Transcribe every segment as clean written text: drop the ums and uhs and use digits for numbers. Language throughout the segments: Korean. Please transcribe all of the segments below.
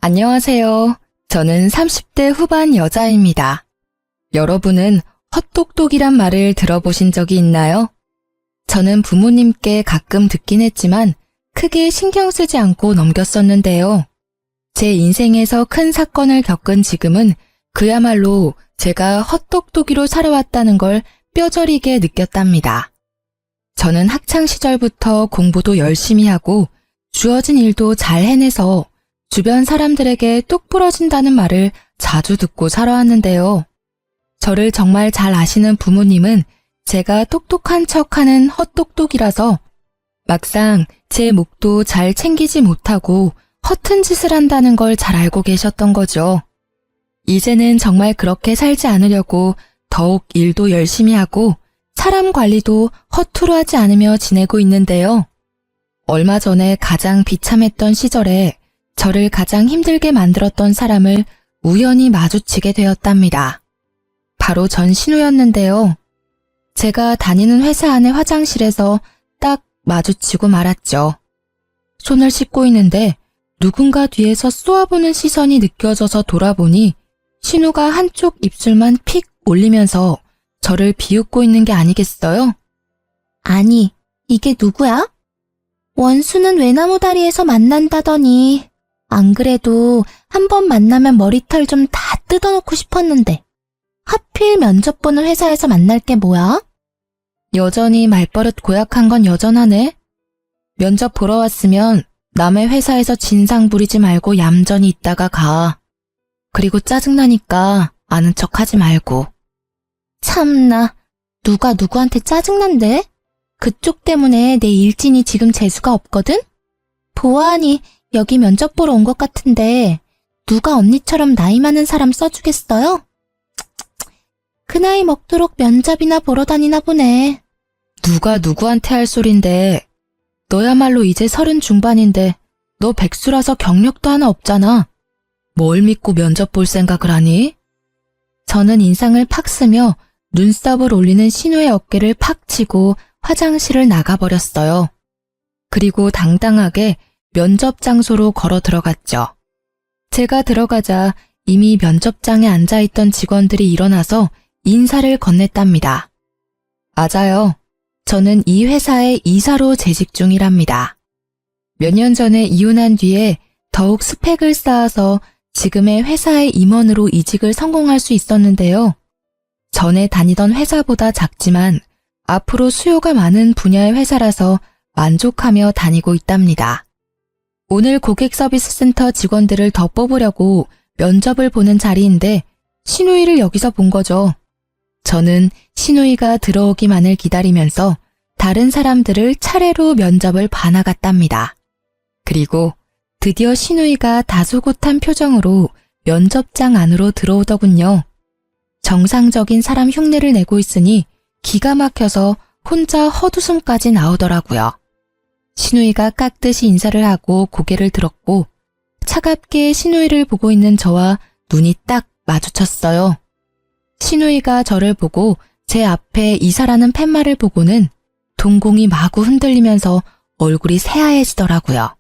안녕하세요. 저는 30대 후반 여자입니다. 여러분은 헛똑똑이란 말을 들어보신 적이 있나요? 저는 부모님께 가끔 듣긴 했지만 크게 신경 쓰지 않고 넘겼었는데요. 제 인생에서 큰 사건을 겪은 지금은 그야말로 제가 헛똑똑이로 살아왔다는 걸 뼈저리게 느꼈답니다. 저는 학창시절부터 공부도 열심히 하고 주어진 일도 잘 해내서 주변 사람들에게 똑 부러진다는 말을 자주 듣고 살아왔는데요. 저를 정말 잘 아시는 부모님은 제가 똑똑한 척하는 헛똑똑이라서 막상 제 몫도 잘 챙기지 못하고 허튼 짓을 한다는 걸 잘 알고 계셨던 거죠. 이제는 정말 그렇게 살지 않으려고 더욱 일도 열심히 하고 사람 관리도 허투루 하지 않으며 지내고 있는데요. 얼마 전에 가장 비참했던 시절에 저를 가장 힘들게 만들었던 사람을 우연히 마주치게 되었답니다. 바로 전 신우였는데요. 제가 다니는 회사 안의 화장실에서 딱 마주치고 말았죠. 손을 씻고 있는데 누군가 뒤에서 쏘아보는 시선이 느껴져서 돌아보니 신우가 한쪽 입술만 픽 올리면서 저를 비웃고 있는 게 아니겠어요? 아니, 이게 누구야? 원수는 외나무 다리에서 만난다더니 안 그래도 한 번 만나면 머리털 좀 다 뜯어놓고 싶었는데 하필 면접 보는 회사에서 만날 게 뭐야? 여전히 말버릇 고약한 건 여전하네. 면접 보러 왔으면 남의 회사에서 진상 부리지 말고 얌전히 있다가 가. 그리고 짜증나니까 아는 척 하지 말고. 참나, 누가 누구한테 짜증난대? 그쪽 때문에 내 일진이 지금 재수가 없거든? 보아하니 여기 면접 보러 온 것 같은데 누가 언니처럼 나이 많은 사람 써주겠어요? 그 나이 먹도록 면접이나 보러 다니나 보네. 누가 누구한테 할 소린데. 너야말로 이제 30 중반인데 너 백수라서 경력도 하나 없잖아. 뭘 믿고 면접 볼 생각을 하니? 저는 인상을 팍 쓰며 눈썹을 올리는 신우의 어깨를 팍 치고 화장실을 나가버렸어요. 그리고 당당하게 면접 장소로 걸어 들어갔죠. 제가 들어가자 이미 면접장에 앉아있던 직원들이 일어나서 인사를 건넸답니다. 맞아요. 저는 이 회사의 이사로 재직 중이랍니다. 몇 년 전에 이혼한 뒤에 더욱 스펙을 쌓아서 지금의 회사의 임원으로 이직을 성공할 수 있었는데요. 전에 다니던 회사보다 작지만 앞으로 수요가 많은 분야의 회사라서 만족하며 다니고 있답니다. 오늘 고객 서비스 센터 직원들을 더 뽑으려고 면접을 보는 자리인데 신우이를 여기서 본 거죠. 저는 신우이가 들어오기만을 기다리면서 다른 사람들을 차례로 면접을 봐나갔답니다. 그리고 드디어 신우이가 다소곳한 표정으로 면접장 안으로 들어오더군요. 정상적인 사람 흉내를 내고 있으니 기가 막혀서 혼자 헛웃음까지 나오더라고요. 신우이가 깍듯이 인사를 하고 고개를 들었고 차갑게 신우이를 보고 있는 저와 눈이 딱 마주쳤어요. 신우이가 저를 보고 제 앞에 이사라는 팻말을 보고는 동공이 마구 흔들리면서 얼굴이 새하얘지더라고요.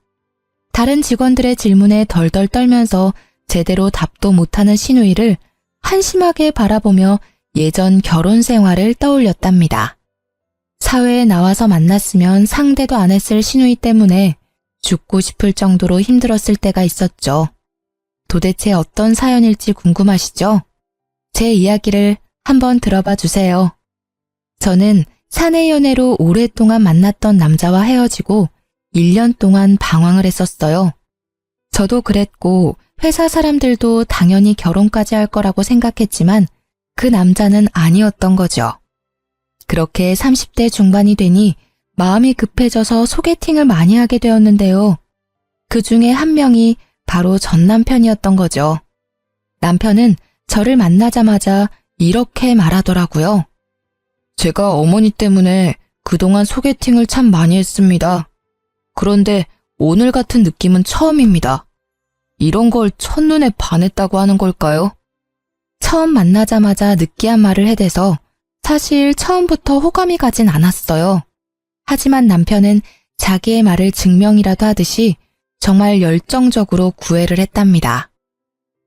다른 직원들의 질문에 덜덜 떨면서 제대로 답도 못하는 신우이를 한심하게 바라보며 예전 결혼 생활을 떠올렸답니다. 사회에 나와서 만났으면 상대도 안 했을 신우이 때문에 죽고 싶을 정도로 힘들었을 때가 있었죠. 도대체 어떤 사연일지 궁금하시죠? 제 이야기를 한번 들어봐 주세요. 저는 사내 연애로 오랫동안 만났던 남자와 헤어지고 1년 동안 방황을 했었어요. 저도 그랬고 회사 사람들도 당연히 결혼까지 할 거라고 생각했지만 그 남자는 아니었던 거죠. 그렇게 30대 중반이 되니 마음이 급해져서 소개팅을 많이 하게 되었는데요. 그 중에 한 명이 바로 전 남편이었던 거죠. 남편은 저를 만나자마자 이렇게 말하더라고요. 제가 어머니 때문에 그동안 소개팅을 참 많이 했습니다. 그런데 오늘 같은 느낌은 처음입니다. 이런 걸 첫눈에 반했다고 하는 걸까요? 처음 만나자마자 느끼한 말을 해대서 사실 처음부터 호감이 가진 않았어요. 하지만 남편은 자기의 말을 증명이라도 하듯이 정말 열정적으로 구애를 했답니다.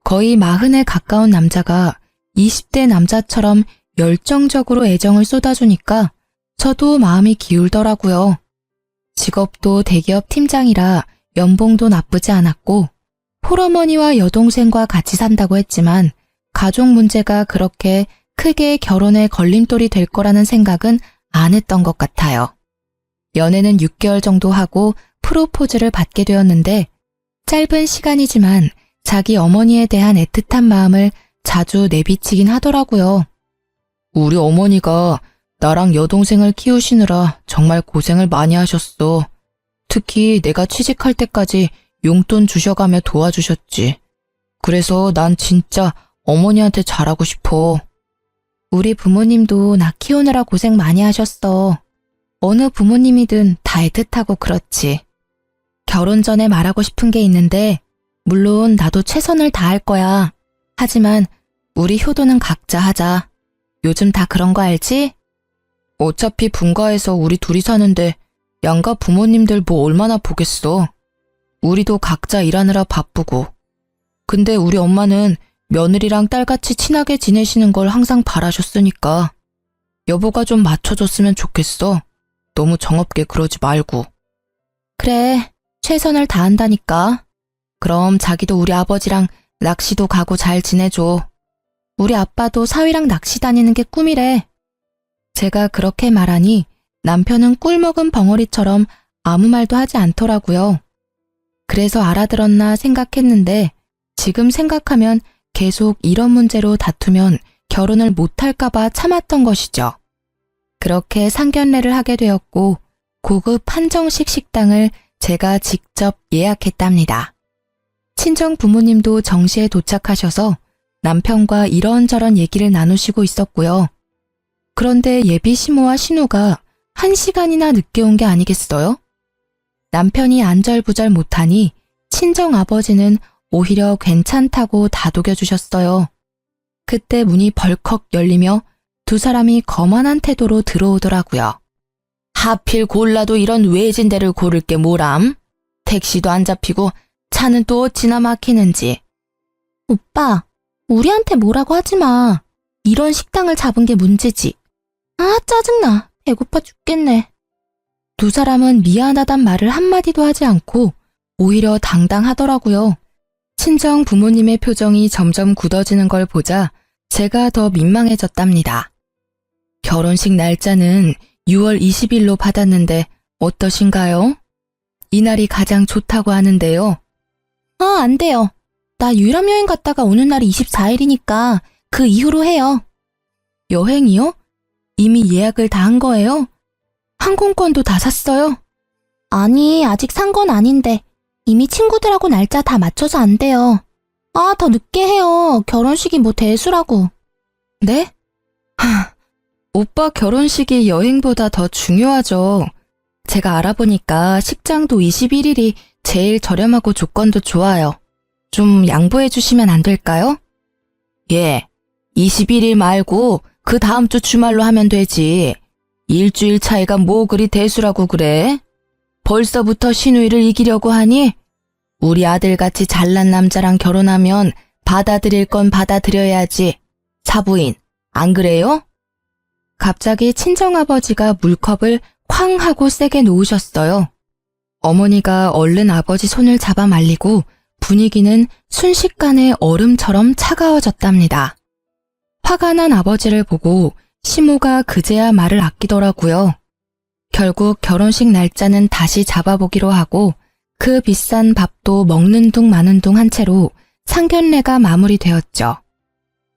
거의 40에 가까운 남자가 20대 남자처럼 열정적으로 애정을 쏟아주니까 저도 마음이 기울더라고요. 직업도 대기업 팀장이라 연봉도 나쁘지 않았고 홀어머니와 여동생과 같이 산다고 했지만 가족 문제가 그렇게 크게 결혼에 걸림돌이 될 거라는 생각은 안 했던 것 같아요. 연애는 6개월 정도 하고 프로포즈를 받게 되었는데 짧은 시간이지만 자기 어머니에 대한 애틋한 마음을 자주 내비치긴 하더라고요. 우리 어머니가 나랑 여동생을 키우시느라 정말 고생을 많이 하셨어. 특히 내가 취직할 때까지 용돈 주셔가며 도와주셨지. 그래서 난 진짜 어머니한테 잘하고 싶어. 우리 부모님도 나 키우느라 고생 많이 하셨어. 어느 부모님이든 다 애틋하고 그렇지. 결혼 전에 말하고 싶은 게 있는데 물론 나도 최선을 다할 거야. 하지만 우리 효도는 각자 하자. 요즘 다 그런 거 알지? 어차피 분가에서 우리 둘이 사는데 양가 부모님들 뭐 얼마나 보겠어. 우리도 각자 일하느라 바쁘고. 근데 우리 엄마는 며느리랑 딸같이 친하게 지내시는 걸 항상 바라셨으니까 여보가 좀 맞춰줬으면 좋겠어. 너무 정없게 그러지 말고. 그래, 최선을 다한다니까. 그럼 자기도 우리 아버지랑 낚시도 가고 잘 지내줘. 우리 아빠도 사위랑 낚시 다니는 게 꿈이래. 제가 그렇게 말하니 남편은 꿀먹은 벙어리처럼 아무 말도 하지 않더라고요. 그래서 알아들었나 생각했는데 지금 생각하면 계속 이런 문제로 다투면 결혼을 못할까봐 참았던 것이죠. 그렇게 상견례를 하게 되었고 고급 한정식 식당을 제가 직접 예약했답니다. 친정 부모님도 정시에 도착하셔서 남편과 이런저런 얘기를 나누시고 있었고요. 그런데 예비 시모와 신우가 1시간이나 늦게 온 게 아니겠어요? 남편이 안절부절 못하니 친정 아버지는 오히려 괜찮다고 다독여주셨어요. 그때 문이 벌컥 열리며 두 사람이 거만한 태도로 들어오더라고요. 하필 골라도 이런 외진 데를 고를 게 뭐람? 택시도 안 잡히고 차는 또 어찌나 막히는지. 오빠, 우리한테 뭐라고 하지 마. 이런 식당을 잡은 게 문제지. 아, 짜증나. 배고파 죽겠네. 두 사람은 미안하단 말을 한마디도 하지 않고 오히려 당당하더라고요. 친정 부모님의 표정이 점점 굳어지는 걸 보자 제가 더 민망해졌답니다. 결혼식 날짜는 6월 20일로 받았는데 어떠신가요? 이날이 가장 좋다고 하는데요. 아, 안 돼요. 나 유럽 여행 갔다가 오는 날이 24일이니까 그 이후로 해요. 여행이요? 이미 예약을 다 한 거예요? 항공권도 다 샀어요? 아니, 아직 산 건 아닌데 이미 친구들하고 날짜 다 맞춰서 안 돼요. 아, 더 늦게 해요. 결혼식이 뭐 대수라고. 네? 오빠 결혼식이 여행보다 더 중요하죠. 제가 알아보니까 식장도 21일이 제일 저렴하고 조건도 좋아요. 좀 양보해 주시면 안 될까요? 예, 21일 말고 그 다음 주 주말로 하면 되지. 일주일 차이가 뭐 그리 대수라고 그래? 벌써부터 신우이를 이기려고 하니? 우리 아들같이 잘난 남자랑 결혼하면 받아들일 건 받아들여야지. 사부인, 안 그래요? 갑자기 친정아버지가 물컵을 쾅 하고 세게 놓으셨어요. 어머니가 얼른 아버지 손을 잡아 말리고 분위기는 순식간에 얼음처럼 차가워졌답니다. 화가 난 아버지를 보고 시모가 그제야 말을 아끼더라고요. 결국 결혼식 날짜는 다시 잡아보기로 하고 그 비싼 밥도 먹는 둥 마는 둥 한 채로 상견례가 마무리되었죠.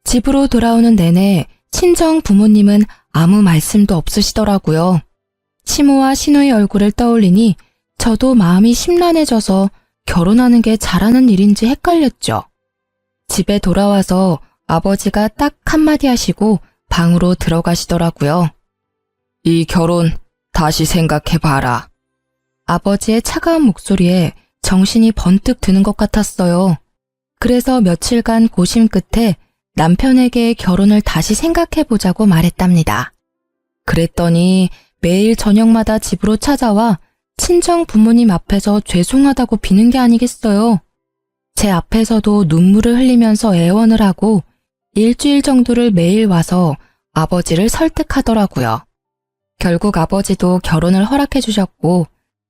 집으로 돌아오는 내내 친정 부모님은 아무 말씀도 없으시더라고요. 시모와 신우의 얼굴을 떠올리니 저도 마음이 심란해져서 결혼하는 게 잘하는 일인지 헷갈렸죠. 집에 돌아와서 아버지가 딱 한마디 하시고 방으로 들어가시더라고요. 이 결혼 다시 생각해봐라. 아버지의 차가운 목소리에 정신이 번뜩 드는 것 같았어요. 그래서 며칠간 고심 끝에 남편에게 결혼을 다시 생각해보자고 말했답니다. 그랬더니 매일 저녁마다 집으로 찾아와 친정 부모님 앞에서 죄송하다고 비는 게 아니겠어요. 제 앞에서도 눈물을 흘리면서 애원을 하고 일주일 정도를 매일 와서 아버지를 설득하더라고요. 결국 아버지도 결혼을 허락해 주셨고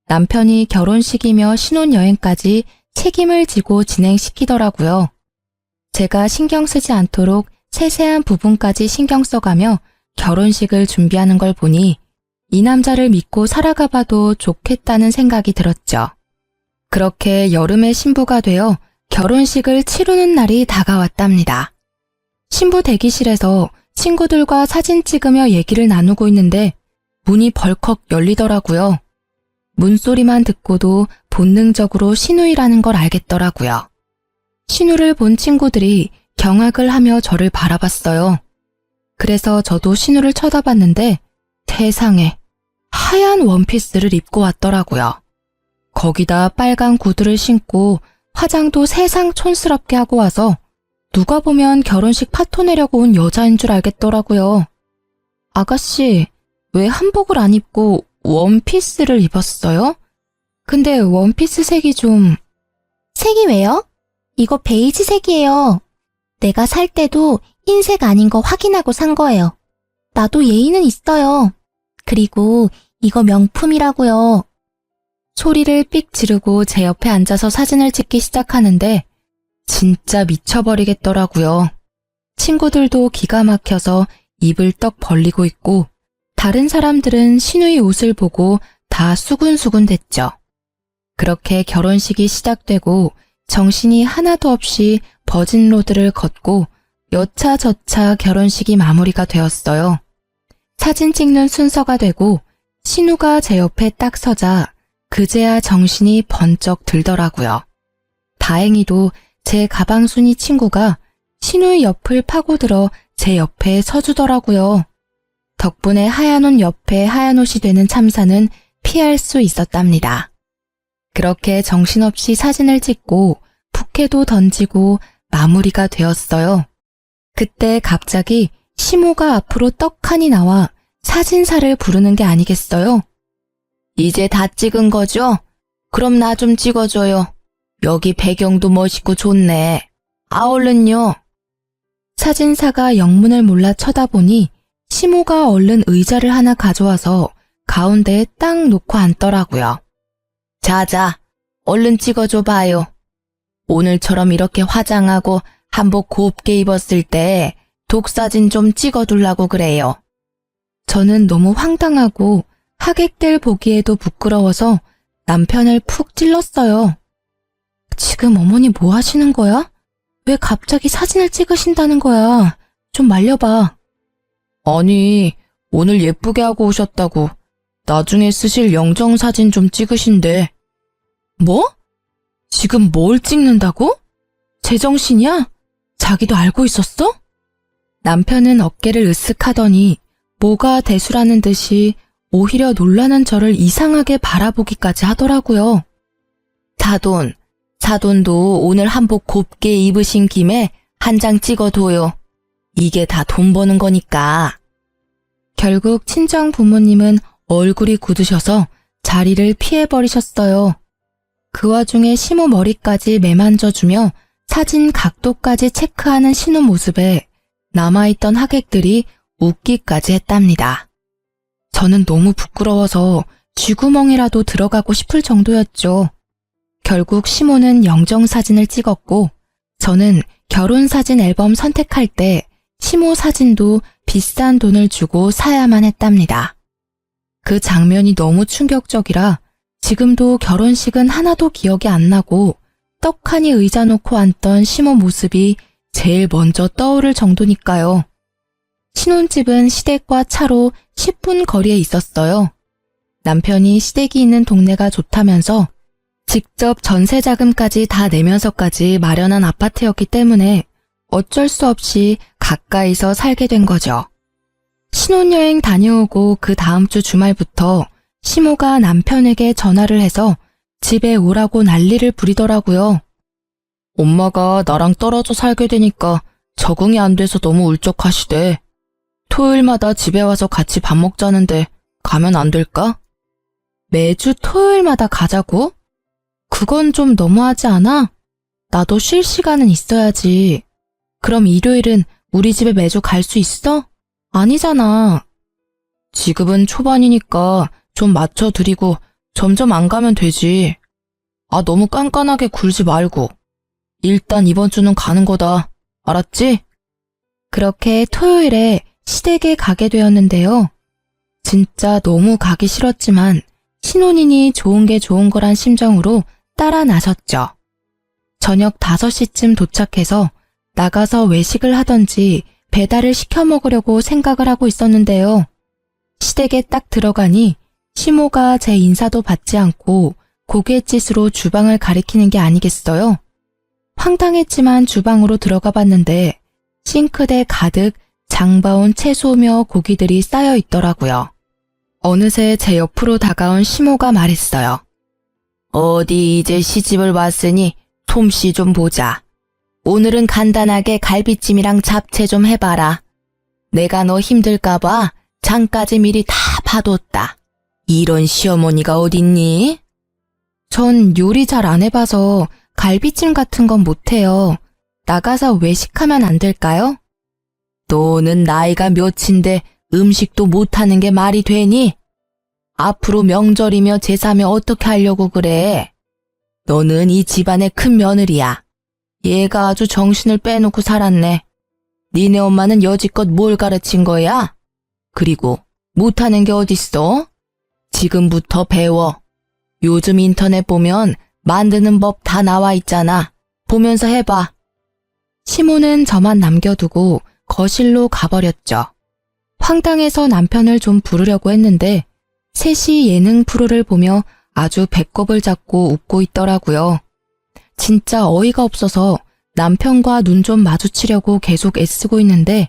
남편이 결혼식이며 신혼여행까지 책임을 지고 진행시키더라고요. 제가 신경 쓰지 않도록 세세한 부분까지 신경 써가며 결혼식을 준비하는 걸 보니 이 남자를 믿고 살아가 봐도 좋겠다는 생각이 들었죠. 그렇게 여름에 신부가 되어 결혼식을 치르는 날이 다가왔답니다. 신부 대기실에서 친구들과 사진 찍으며 얘기를 나누고 있는데 문이 벌컥 열리더라고요. 문소리만 듣고도 본능적으로 신우이라는 걸 알겠더라고요. 신우를 본 친구들이 경악을 하며 저를 바라봤어요. 그래서 저도 신우를 쳐다봤는데 세상에 하얀 원피스를 입고 왔더라고요. 거기다 빨간 구두를 신고 화장도 세상 촌스럽게 하고 와서 누가 보면 결혼식 파토 내려고 온 여자인 줄 알겠더라고요. 아가씨, 왜 한복을 안 입고 원피스를 입었어요? 근데 원피스 색이 좀... 색이 왜요? 이거 베이지 색이에요. 내가 살 때도 흰색 아닌 거 확인하고 산 거예요. 나도 예의는 있어요. 그리고 이거 명품이라고요. 소리를 삑 지르고 제 옆에 앉아서 사진을 찍기 시작하는데 진짜 미쳐버리겠더라고요. 친구들도 기가 막혀서 입을 떡 벌리고 있고 다른 사람들은 신우의 옷을 보고 다 수군수군 됐죠. 그렇게 결혼식이 시작되고 정신이 하나도 없이 버진로드를 걷고 여차저차 결혼식이 마무리가 되었어요. 사진 찍는 순서가 되고 신우가 제 옆에 딱 서자 그제야 정신이 번쩍 들더라고요. 다행히도 제 가방순이 친구가 신우의 옆을 파고들어 제 옆에 서주더라고요. 덕분에 하얀 옷 옆에 하얀 옷이 되는 참사는 피할 수 있었답니다. 그렇게 정신없이 사진을 찍고 부케도 던지고 마무리가 되었어요. 그때 갑자기 시모가 앞으로 떡하니 나와 사진사를 부르는 게 아니겠어요? 이제 다 찍은 거죠? 그럼 나 좀 찍어줘요. 여기 배경도 멋있고 좋네. 얼른요. 사진사가 영문을 몰라 쳐다보니 시모가 얼른 의자를 하나 가져와서 가운데에 딱 놓고 앉더라고요. 자자, 얼른 찍어줘 봐요. 오늘처럼 이렇게 화장하고 한복 곱게 입었을 때 독사진 좀 찍어두려고 그래요. 저는 너무 황당하고 하객들 보기에도 부끄러워서 남편을 푹 찔렀어요. 지금 어머니 뭐 하시는 거야? 왜 갑자기 사진을 찍으신다는 거야? 좀 말려봐. 아니, 오늘 예쁘게 하고 오셨다고. 나중에 쓰실 영정사진 좀 찍으신대. 뭐? 지금 뭘 찍는다고? 제정신이야? 자기도 알고 있었어? 남편은 어깨를 으쓱하더니 뭐가 대수라는 듯이 오히려 놀라는 저를 이상하게 바라보기까지 하더라고요. 사돈도 오늘 한복 곱게 입으신 김에 한 장 찍어둬요. 이게 다 돈 버는 거니까. 결국 친정 부모님은 얼굴이 굳으셔서 자리를 피해버리셨어요. 그 와중에 시모 머리까지 매만져주며 사진 각도까지 체크하는 신우 모습에 남아있던 하객들이 웃기까지 했답니다. 저는 너무 부끄러워서 쥐구멍이라도 들어가고 싶을 정도였죠. 결국 시모는 영정사진을 찍었고 저는 결혼사진 앨범 선택할 때 시모 사진도 비싼 돈을 주고 사야만 했답니다. 그 장면이 너무 충격적이라 지금도 결혼식은 하나도 기억이 안 나고 떡하니 의자 놓고 앉던 시모 모습이 제일 먼저 떠오를 정도니까요. 신혼집은 시댁과 차로 10분 거리에 있었어요. 남편이 시댁이 있는 동네가 좋다면서 직접 전세 자금까지 다 내면서까지 마련한 아파트였기 때문에 어쩔 수 없이 가까이서 살게 된 거죠. 신혼여행 다녀오고 그 다음 주 주말부터 시모가 남편에게 전화를 해서 집에 오라고 난리를 부리더라고요. 엄마가 나랑 떨어져 살게 되니까 적응이 안 돼서 너무 울적하시대. 토요일마다 집에 와서 같이 밥 먹자는데 가면 안 될까? 매주 토요일마다 가자고? 그건 좀 너무하지 않아? 나도 쉴 시간은 있어야지. 그럼 일요일은 우리 집에 매주 갈 수 있어? 아니잖아. 지금은 초반이니까 좀 맞춰드리고 점점 안 가면 되지. 아, 너무 깐깐하게 굴지 말고. 일단 이번 주는 가는 거다. 알았지? 그렇게 토요일에 시댁에 가게 되었는데요. 진짜 너무 가기 싫었지만 신혼이니 좋은 게 좋은 거란 심정으로 따라 나섰죠. 저녁 5시쯤 도착해서 나가서 외식을 하던지 배달을 시켜 먹으려고 생각을 하고 있었는데요. 시댁에 딱 들어가니 시모가 제 인사도 받지 않고 고갯짓으로 주방을 가리키는 게 아니겠어요? 황당했지만 주방으로 들어가 봤는데 싱크대 가득 장봐온 채소며 고기들이 쌓여 있더라고요. 어느새 제 옆으로 다가온 시모가 말했어요. 어디 이제 시집을 왔으니 솜씨 좀 보자. 오늘은 간단하게 갈비찜이랑 잡채 좀 해봐라. 내가 너 힘들까봐 장까지 미리 다 봐뒀다. 이런 시어머니가 어딨니? 전 요리 잘 안 해봐서 갈비찜 같은 건 못해요. 나가서 외식하면 안 될까요? 너는 나이가 몇인데 음식도 못하는 게 말이 되니? 앞으로 명절이며 제사며 어떻게 하려고 그래? 너는 이 집안의 큰 며느리야. 얘가 아주 정신을 빼놓고 살았네. 니네 엄마는 여지껏 뭘 가르친 거야? 그리고 못하는 게 어딨어? 지금부터 배워. 요즘 인터넷 보면 만드는 법 다 나와 있잖아. 보면서 해봐. 시모는 저만 남겨두고 거실로 가버렸죠. 황당해서 남편을 좀 부르려고 했는데 셋이 예능 프로를 보며 아주 배꼽을 잡고 웃고 있더라고요. 진짜 어이가 없어서 남편과 눈 좀 마주치려고 계속 애쓰고 있는데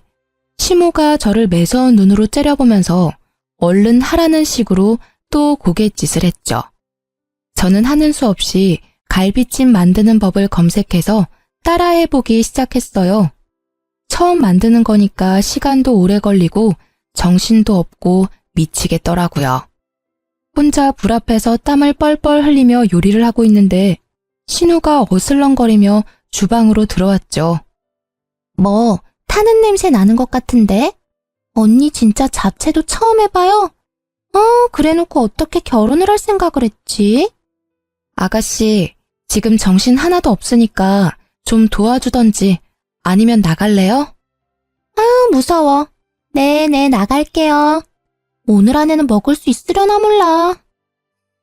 시모가 저를 매서운 눈으로 째려보면서 얼른 하라는 식으로 또 고갯짓을 했죠. 저는 하는 수 없이 갈비찜 만드는 법을 검색해서 따라해보기 시작했어요. 처음 만드는 거니까 시간도 오래 걸리고 정신도 없고 미치겠더라고요. 혼자 불 앞에서 땀을 뻘뻘 흘리며 요리를 하고 있는데 신우가 어슬렁거리며 주방으로 들어왔죠. 뭐, 타는 냄새 나는 것 같은데? 언니 진짜 잡채도 처음 해봐요? 그래놓고 어떻게 결혼을 할 생각을 했지? 아가씨, 지금 정신 하나도 없으니까 좀 도와주던지 아니면 나갈래요? 무서워. 네, 나갈게요. 오늘 안에는 먹을 수 있으려나 몰라.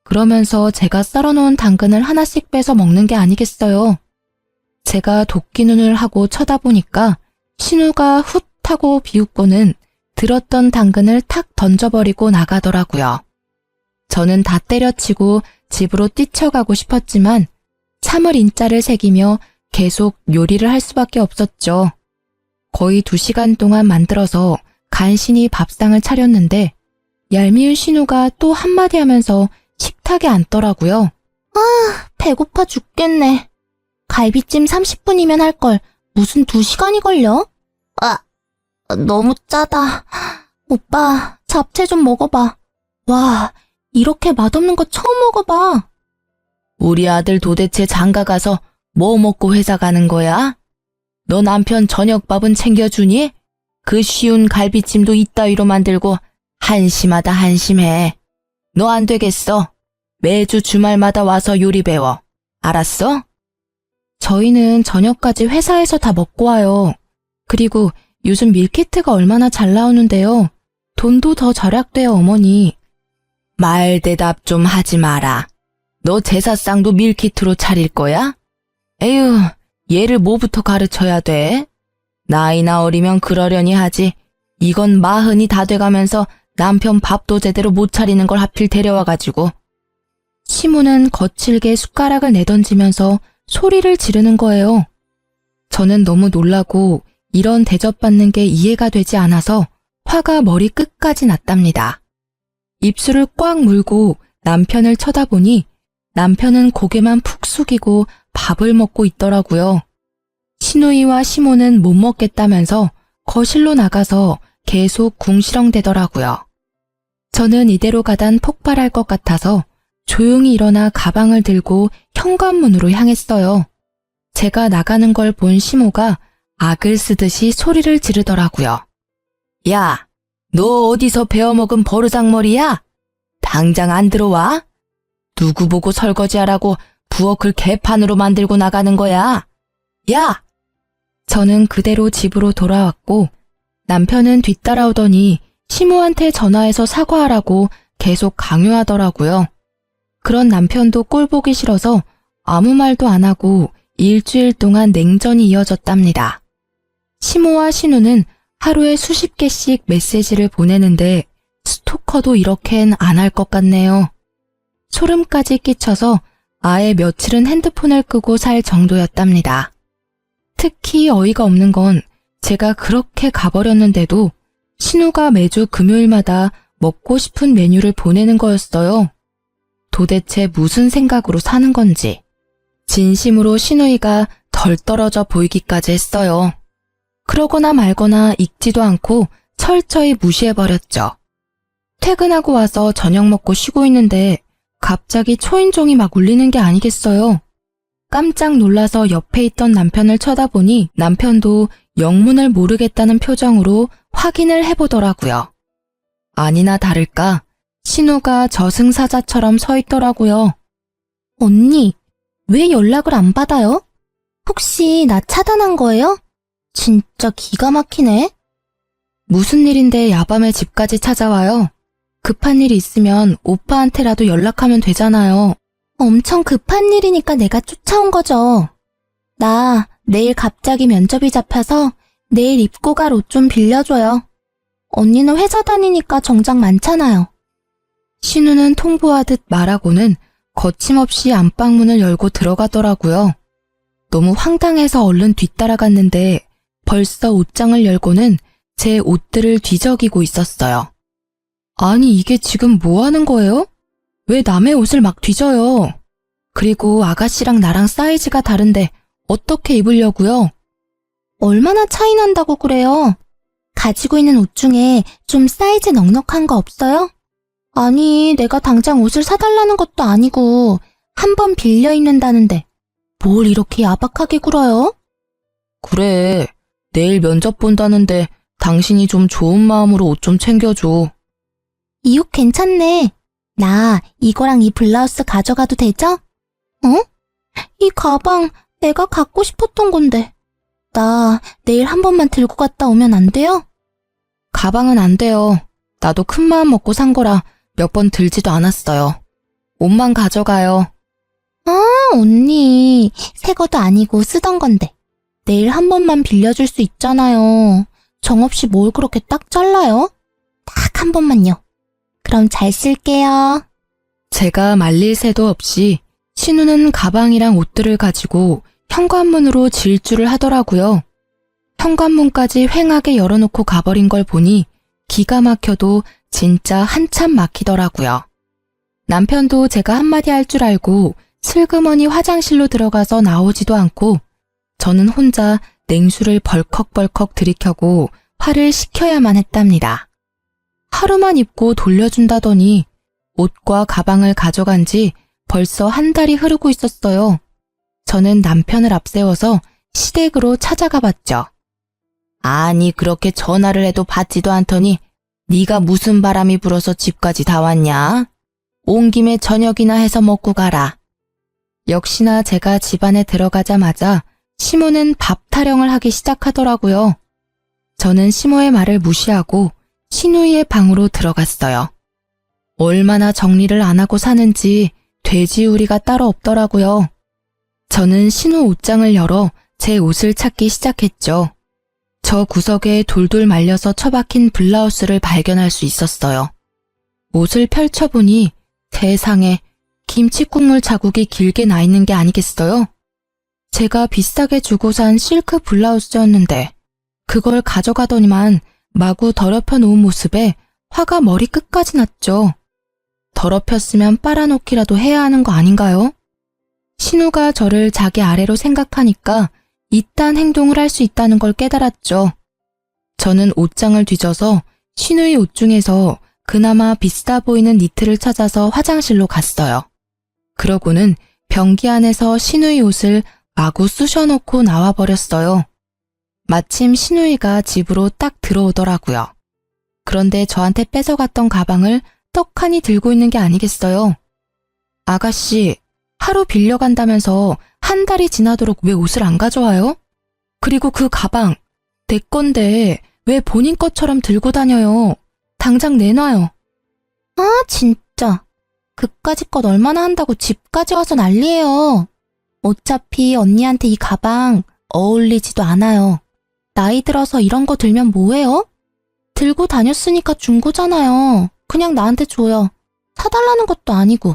그러면서 제가 썰어놓은 당근을 하나씩 빼서 먹는 게 아니겠어요. 제가 도끼 눈을 하고 쳐다보니까 신우가 훗 하고 비웃고는 들었던 당근을 탁 던져버리고 나가더라고요. 저는 다 때려치고 집으로 뛰쳐가고 싶었지만 참을 인자를 새기며 계속 요리를 할 수밖에 없었죠. 거의 2시간 동안 만들어서 간신히 밥상을 차렸는데 얄미운 신우가 또 한마디 하면서 식탁에 앉더라고요. 배고파 죽겠네. 갈비찜 30분이면 할 걸 무슨 2시간이 걸려? 너무 짜다. 오빠, 잡채 좀 먹어봐. 와, 이렇게 맛없는 거 처음 먹어봐. 우리 아들 도대체 장가 가서 뭐 먹고 회사 가는 거야? 너 남편 저녁밥은 챙겨주니? 그 쉬운 갈비찜도 이따위로 만들고 한심하다 한심해. 너 안 되겠어. 매주 주말마다 와서 요리 배워. 알았어? 저희는 저녁까지 회사에서 다 먹고 와요. 그리고 요즘 밀키트가 얼마나 잘 나오는데요. 돈도 더 절약돼요, 어머니. 말 대답 좀 하지 마라. 너 제사상도 밀키트로 차릴 거야? 에휴, 얘를 뭐부터 가르쳐야 돼? 나이나 어리면 그러려니 하지. 이건 40이 다 돼가면서 남편 밥도 제대로 못 차리는 걸 하필 데려와가지고. 시모는 거칠게 숟가락을 내던지면서 소리를 지르는 거예요. 저는 너무 놀라고 이런 대접받는 게 이해가 되지 않아서 화가 머리 끝까지 났답니다. 입술을 꽉 물고 남편을 쳐다보니 남편은 고개만 푹 숙이고 밥을 먹고 있더라고요. 시누이와 시모는 못 먹겠다면서 거실로 나가서 계속 궁시렁대더라고요. 저는 이대로 가단 폭발할 것 같아서 조용히 일어나 가방을 들고 현관문으로 향했어요. 제가 나가는 걸 본 시모가 악을 쓰듯이 소리를 지르더라고요. 야, 너 어디서 베어먹은 버르장머리야? 당장 안 들어와? 누구 보고 설거지하라고 부엌을 개판으로 만들고 나가는 거야? 야! 저는 그대로 집으로 돌아왔고 남편은 뒤따라오더니 시모한테 전화해서 사과하라고 계속 강요하더라고요. 그런 남편도 꼴 보기 싫어서 아무 말도 안 하고 일주일 동안 냉전이 이어졌답니다. 시모와 신우는 하루에 수십 개씩 메시지를 보내는데 스토커도 이렇게는 안 할 것 같네요. 소름까지 끼쳐서 아예 며칠은 핸드폰을 끄고 살 정도였답니다. 특히 어이가 없는 건 제가 그렇게 가버렸는데도 신우가 매주 금요일마다 먹고 싶은 메뉴를 보내는 거였어요. 도대체 무슨 생각으로 사는 건지. 진심으로 신우이가 덜 떨어져 보이기까지 했어요. 그러거나 말거나 읽지도 않고 철저히 무시해버렸죠. 퇴근하고 와서 저녁 먹고 쉬고 있는데 갑자기 초인종이 막 울리는 게 아니겠어요. 깜짝 놀라서 옆에 있던 남편을 쳐다보니 남편도 영문을 모르겠다는 표정으로 확인을 해보더라고요. 아니나 다를까 신우가 저승사자처럼 서 있더라고요. 언니, 왜 연락을 안 받아요? 혹시 나 차단한 거예요? 진짜 기가 막히네. 무슨 일인데 야밤에 집까지 찾아와요? 급한 일이 있으면 오빠한테라도 연락하면 되잖아요. 엄청 급한 일이니까 내가 쫓아온 거죠. 나 내일 갑자기 면접이 잡혀서 내일 입고 갈 옷 좀 빌려줘요. 언니는 회사 다니니까 정장 많잖아요. 신우는 통보하듯 말하고는 거침없이 안방문을 열고 들어가더라고요. 너무 황당해서 얼른 뒤따라갔는데 벌써 옷장을 열고는 제 옷들을 뒤적이고 있었어요. 아니 이게 지금 뭐 하는 거예요? 왜 남의 옷을 막 뒤져요? 그리고 아가씨랑 나랑 사이즈가 다른데 어떻게 입으려고요? 얼마나 차이 난다고 그래요? 가지고 있는 옷 중에 좀 사이즈 넉넉한 거 없어요? 아니, 내가 당장 옷을 사달라는 것도 아니고 한 번 빌려 입는다는데 뭘 이렇게 야박하게 굴어요? 그래, 내일 면접 본다는데 당신이 좀 좋은 마음으로 옷 좀 챙겨줘. 이 옷 괜찮네. 나 이거랑 이 블라우스 가져가도 되죠? 어? 이 가방 내가 갖고 싶었던 건데. 나 내일 한 번만 들고 갔다 오면 안 돼요? 가방은 안 돼요. 나도 큰 마음 먹고 산 거라 몇 번 들지도 않았어요. 옷만 가져가요. 언니, 새 것도 아니고 쓰던 건데. 내일 한 번만 빌려줄 수 있잖아요. 정없이 뭘 그렇게 딱 잘라요? 딱 한 번만요. 그럼 잘 쓸게요. 제가 말릴 새도 없이 신우는 가방이랑 옷들을 가지고 현관문으로 질주를 하더라고요. 현관문까지 휑하게 열어놓고 가버린 걸 보니 기가 막혀도 진짜 한참 막히더라고요. 남편도 제가 한마디 할 줄 알고 슬그머니 화장실로 들어가서 나오지도 않고 저는 혼자 냉수를 벌컥벌컥 들이켜고 화를 식혀야만 했답니다. 하루만 입고 돌려준다더니 옷과 가방을 가져간 지 벌써 한 달이 흐르고 있었어요. 저는 남편을 앞세워서 시댁으로 찾아가 봤죠. 아니 그렇게 전화를 해도 받지도 않더니 네가 무슨 바람이 불어서 집까지 다 왔냐? 온 김에 저녁이나 해서 먹고 가라. 역시나 제가 집 안에 들어가자마자 시모는 밥 타령을 하기 시작하더라고요. 저는 시모의 말을 무시하고 신우이의 방으로 들어갔어요. 얼마나 정리를 안 하고 사는지 돼지우리가 따로 없더라고요. 저는 신우 옷장을 열어 제 옷을 찾기 시작했죠. 저 구석에 돌돌 말려서 처박힌 블라우스를 발견할 수 있었어요. 옷을 펼쳐보니 세상에 김치국물 자국이 길게 나 있는 게 아니겠어요? 제가 비싸게 주고 산 실크 블라우스였는데 그걸 가져가더니만 마구 더럽혀 놓은 모습에 화가 머리끝까지 났죠. 더럽혔으면 빨아놓기라도 해야 하는 거 아닌가요? 신우가 저를 자기 아래로 생각하니까 이딴 행동을 할 수 있다는 걸 깨달았죠. 저는 옷장을 뒤져서 신우의 옷 중에서 그나마 비싸 보이는 니트를 찾아서 화장실로 갔어요. 그러고는 변기 안에서 신우이 옷을 마구 쑤셔놓고 나와버렸어요. 마침 신우이가 집으로 딱 들어오더라고요. 그런데 저한테 뺏어갔던 가방을 떡하니 들고 있는 게 아니겠어요. 아가씨, 하루 빌려간다면서 한 달이 지나도록 왜 옷을 안 가져와요? 그리고 그 가방, 내 건데 왜 본인 것처럼 들고 다녀요? 당장 내놔요. 아, 진짜. 그까짓 것 얼마나 한다고 집까지 와서 난리예요. 어차피 언니한테 이 가방 어울리지도 않아요. 나이 들어서 이런 거 들면 뭐해요? 들고 다녔으니까 준 거잖아요. 그냥 나한테 줘요. 사달라는 것도 아니고.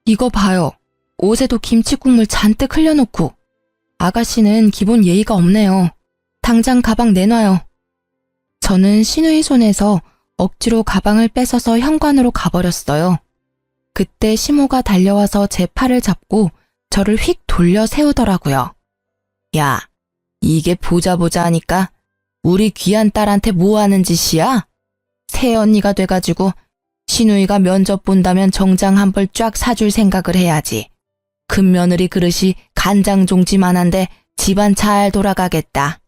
이거 봐요. 옷에도 김치국물 잔뜩 흘려놓고. 아가씨는 기본 예의가 없네요. 당장 가방 내놔요. 저는 신우이 손에서 억지로 가방을 뺏어서 현관으로 가버렸어요. 그때 시모가 달려와서 제 팔을 잡고 저를 휙 돌려 세우더라고요. 야, 이게 보자 하니까 우리 귀한 딸한테 뭐 하는 짓이야? 새언니가 돼가지고 신우이가 면접 본다면 정장 한 벌 쫙 사줄 생각을 해야지. 큰며느리 그릇이 간장종지만한데 집안 잘 돌아가겠다.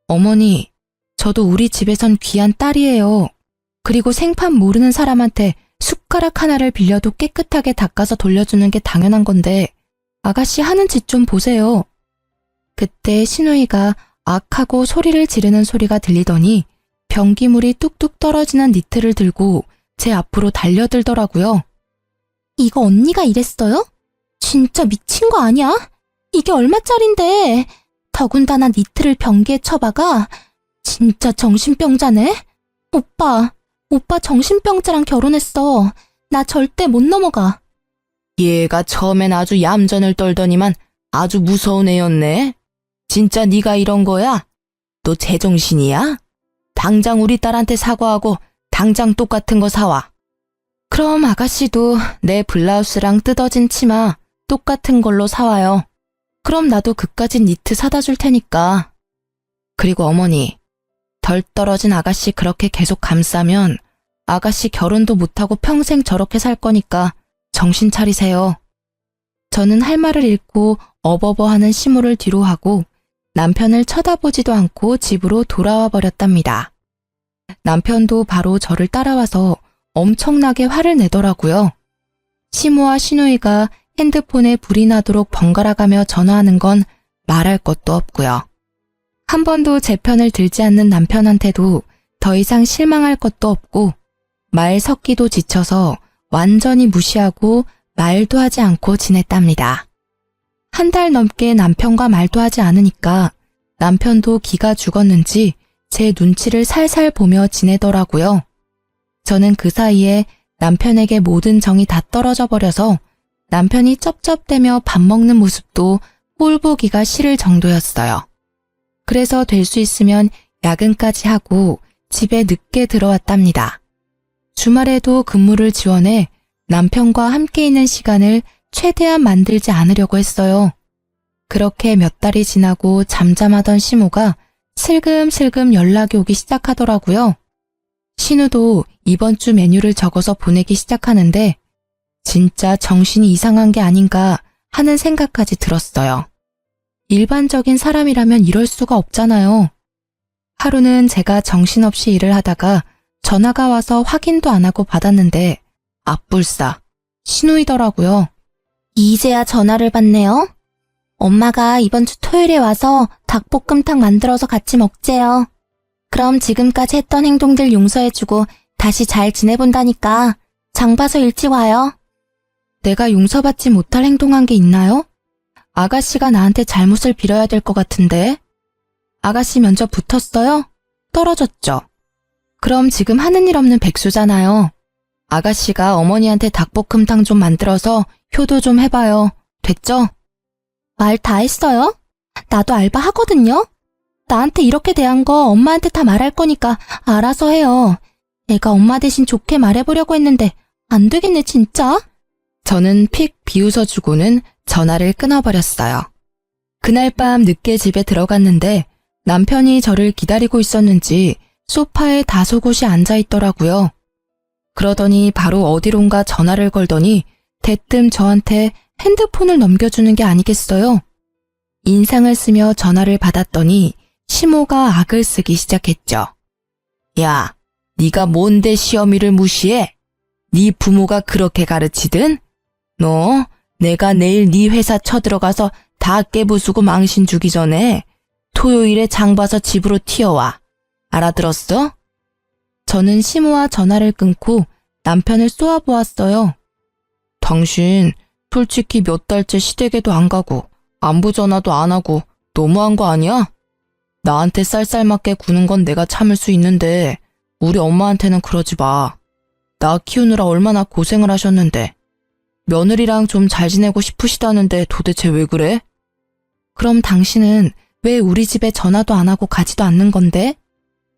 어머니, 저도 우리 집에선 귀한 딸이에요. 그리고 생판 모르는 사람한테 숟가락 하나를 빌려도 깨끗하게 닦아서 돌려주는 게 당연한 건데 아가씨 하는 짓 좀 보세요. 그때 신우이가 악하고 소리를 지르는 소리가 들리더니 변기물이 뚝뚝 떨어지는 니트를 들고 제 앞으로 달려들더라고요. 이거 언니가 이랬어요? 진짜 미친 거 아니야? 이게 얼마짜린데? 더군다나 니트를 변기에 쳐박아? 진짜 정신병자네? 오빠 정신병자랑 결혼했어. 나 절대 못 넘어가. 얘가 처음엔 아주 얌전을 떨더니만 아주 무서운 애였네. 진짜 네가 이런 거야? 너 제정신이야? 당장 우리 딸한테 사과하고 당장 똑같은 거 사와. 그럼 아가씨도 내 블라우스랑 뜯어진 치마 똑같은 걸로 사와요. 그럼 나도 그까진 니트 사다 줄 테니까. 그리고 어머니, 덜 떨어진 아가씨 그렇게 계속 감싸면 아가씨 결혼도 못하고 평생 저렇게 살 거니까 정신 차리세요. 저는 할 말을 잃고 어버버하는 시모를 뒤로 하고 남편을 쳐다보지도 않고 집으로 돌아와 버렸답니다. 남편도 바로 저를 따라와서 엄청나게 화를 내더라고요. 시모와 시누이가 핸드폰에 불이 나도록 번갈아가며 전화하는 건 말할 것도 없고요. 한 번도 제 편을 들지 않는 남편한테도 더 이상 실망할 것도 없고 말 섞기도 지쳐서 완전히 무시하고 말도 하지 않고 지냈답니다. 한 달 넘게 남편과 말도 하지 않으니까 남편도 기가 죽었는지 제 눈치를 살살 보며 지내더라고요. 저는 그 사이에 남편에게 모든 정이 다 떨어져 버려서 남편이 쩝쩝대며 밥 먹는 모습도 꼴 보기가 싫을 정도였어요. 그래서 될 수 있으면 야근까지 하고 집에 늦게 들어왔답니다. 주말에도 근무를 지원해 남편과 함께 있는 시간을 최대한 만들지 않으려고 했어요. 그렇게 몇 달이 지나고 잠잠하던 시모가 슬금슬금 연락이 오기 시작하더라고요. 신우도 이번 주 메뉴를 적어서 보내기 시작하는데 진짜 정신이 이상한 게 아닌가 하는 생각까지 들었어요. 일반적인 사람이라면 이럴 수가 없잖아요. 하루는 제가 정신없이 일을 하다가 전화가 와서 확인도 안 하고 받았는데 앞불싸 신우이더라고요. 이제야 전화를 받네요. 엄마가 이번 주 토요일에 와서 닭볶음탕 만들어서 같이 먹재요. 그럼 지금까지 했던 행동들 용서해주고 다시 잘 지내본다니까 장 봐서 일찍 와요. 내가 용서받지 못할 행동한 게 있나요? 아가씨가 나한테 잘못을 빌어야 될 것 같은데. 아가씨 면접 붙었어요? 떨어졌죠? 그럼 지금 하는 일 없는 백수잖아요. 아가씨가 어머니한테 닭볶음탕 좀 만들어서 효도 좀 해봐요. 됐죠? 말 다 했어요? 나도 알바 하거든요. 나한테 이렇게 대한 거 엄마한테 다 말할 거니까 알아서 해요. 내가 엄마 대신 좋게 말해보려고 했는데 안 되겠네 진짜. 저는 픽 비웃어주고는 전화를 끊어버렸어요. 그날 밤 늦게 집에 들어갔는데 남편이 저를 기다리고 있었는지 소파에 다소곳이 앉아있더라고요. 그러더니 바로 어디론가 전화를 걸더니 대뜸 저한테 핸드폰을 넘겨주는 게 아니겠어요? 인상을 쓰며 전화를 받았더니 시모가 악을 쓰기 시작했죠. 야, 네가 뭔데 시어미를 무시해? 네 부모가 그렇게 가르치든? 너 내가 내일 네 회사 쳐들어가서 다 깨부수고 망신 주기 전에 토요일에 장 봐서 집으로 튀어와. 알아들었어? 저는 시모와 전화를 끊고 남편을 쏘아보았어요. 당신 솔직히 몇 달째 시댁에도 안 가고 안부 전화도 안 하고 너무한 거 아니야? 나한테 쌀쌀맞게 구는 건 내가 참을 수 있는데 우리 엄마한테는 그러지 마. 나 키우느라 얼마나 고생을 하셨는데. 며느리랑 좀 잘 지내고 싶으시다는데 도대체 왜 그래? 그럼 당신은 왜 우리 집에 전화도 안 하고 가지도 않는 건데?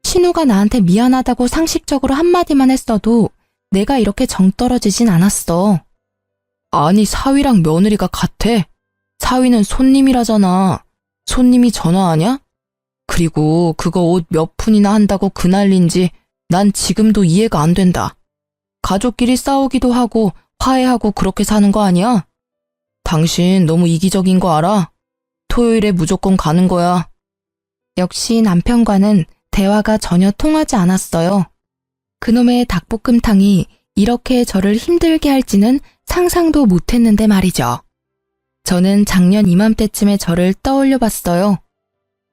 신우가 나한테 미안하다고 상식적으로 한마디만 했어도 내가 이렇게 정 떨어지진 않았어. 아니, 사위랑 며느리가 같아. 사위는 손님이라잖아. 손님이 전화하냐? 그리고 그거 옷 몇 푼이나 한다고 그 난리인지 난 지금도 이해가 안 된다. 가족끼리 싸우기도 하고 화해하고 그렇게 사는 거 아니야? 당신 너무 이기적인 거 알아? 토요일에 무조건 가는 거야. 역시 남편과는 대화가 전혀 통하지 않았어요. 그놈의 닭볶음탕이 이렇게 저를 힘들게 할지는 상상도 못했는데 말이죠. 저는 작년 이맘때쯤에 저를 떠올려 봤어요.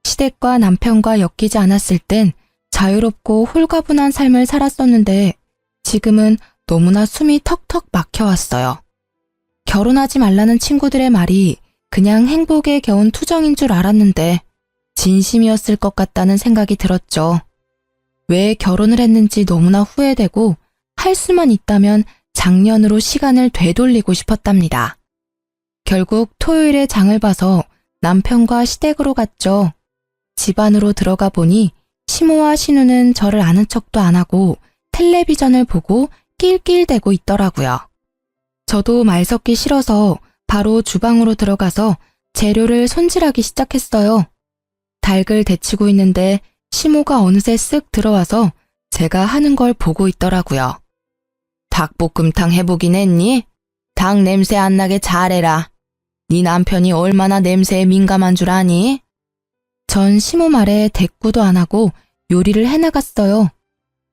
시댁과 남편과 엮이지 않았을 땐 자유롭고 홀가분한 삶을 살았었는데 지금은 너무나 숨이 턱턱 막혀왔어요. 결혼하지 말라는 친구들의 말이 그냥 행복에 겨운 투정인 줄 알았는데 진심이었을 것 같다는 생각이 들었죠. 왜 결혼을 했는지 너무나 후회되고 할 수만 있다면 작년으로 시간을 되돌리고 싶었답니다. 결국 토요일에 장을 봐서 남편과 시댁으로 갔죠. 집 안으로 들어가 보니 시모와 신우는 저를 아는 척도 안 하고 텔레비전을 보고 낄낄대고 있더라고요. 저도 말 섞기 싫어서 바로 주방으로 들어가서 재료를 손질하기 시작했어요. 닭을 데치고 있는데 시모가 어느새 쓱 들어와서 제가 하는 걸 보고 있더라고요. 닭볶음탕 해보긴 했니? 닭 냄새 안 나게 잘해라. 네 남편이 얼마나 냄새에 민감한 줄 아니? 전 시모 말에 대꾸도 안 하고 요리를 해나갔어요.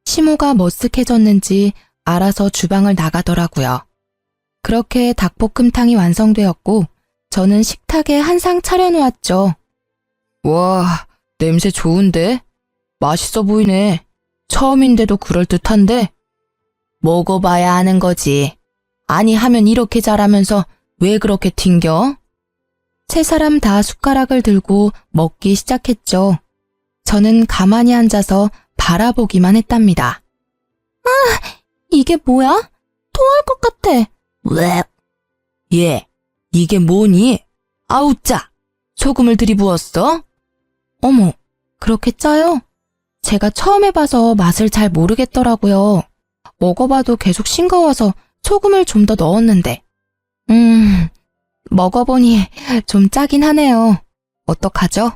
시모가 머쓱해졌는지 알아서 주방을 나가더라고요. 그렇게 닭볶음탕이 완성되었고 저는 식탁에 한 상 차려놓았죠. 와, 냄새 좋은데? 맛있어 보이네. 처음인데도 그럴듯한데? 먹어봐야 아는 거지. 아니 하면 이렇게 잘하면서 왜 그렇게 튕겨? 세 사람 다 숟가락을 들고 먹기 시작했죠. 저는 가만히 앉아서 바라보기만 했답니다. 이게 뭐야? 토할 것 같아. 왜? 얘, 이게 뭐니? 아우 짜! 소금을 들이부었어? 어머, 그렇게 짜요? 제가 처음 해봐서 맛을 잘 모르겠더라고요. 먹어봐도 계속 싱거워서 소금을 좀 더 넣었는데. 먹어보니 좀 짜긴 하네요. 어떡하죠?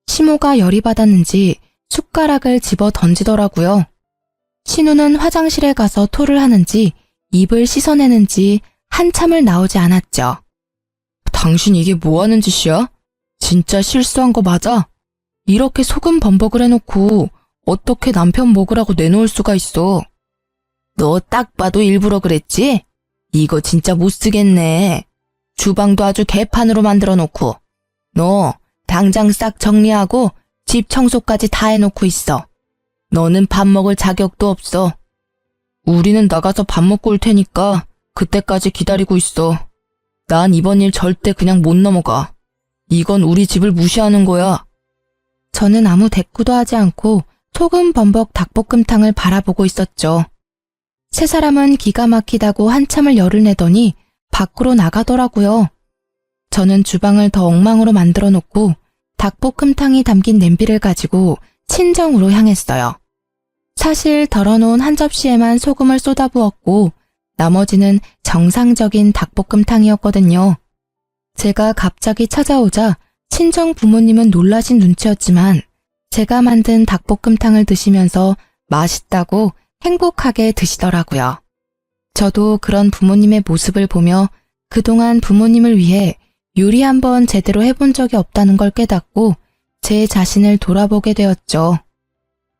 시모가 열이 받았는지 숟가락을 집어 던지더라고요. 신우는 화장실에 가서 토를 하는지 입을 씻어내는지 한참을 나오지 않았죠. 당신 이게 뭐 하는 짓이야? 진짜 실수한 거 맞아? 이렇게 소금 범벅을 해놓고 어떻게 남편 먹으라고 내놓을 수가 있어? 너 딱 봐도 일부러 그랬지? 이거 진짜 못 쓰겠네. 주방도 아주 개판으로 만들어 놓고. 너 당장 싹 정리하고 집 청소까지 다 해놓고 있어. 너는 밥 먹을 자격도 없어. 우리는 나가서 밥 먹고 올 테니까 그때까지 기다리고 있어. 난 이번 일 절대 그냥 못 넘어가. 이건 우리 집을 무시하는 거야. 저는 아무 대꾸도 하지 않고 소금 범벅 닭볶음탕을 바라보고 있었죠. 세 사람은 기가 막히다고 한참을 열을 내더니 밖으로 나가더라고요. 저는 주방을 더 엉망으로 만들어 놓고 닭볶음탕이 담긴 냄비를 가지고 친정으로 향했어요. 사실 덜어놓은 한 접시에만 소금을 쏟아부었고 나머지는 정상적인 닭볶음탕이었거든요. 제가 갑자기 찾아오자 친정 부모님은 놀라신 눈치였지만 제가 만든 닭볶음탕을 드시면서 맛있다고 행복하게 드시더라고요. 저도 그런 부모님의 모습을 보며 그동안 부모님을 위해 요리 한번 제대로 해본 적이 없다는 걸 깨닫고 제 자신을 돌아보게 되었죠.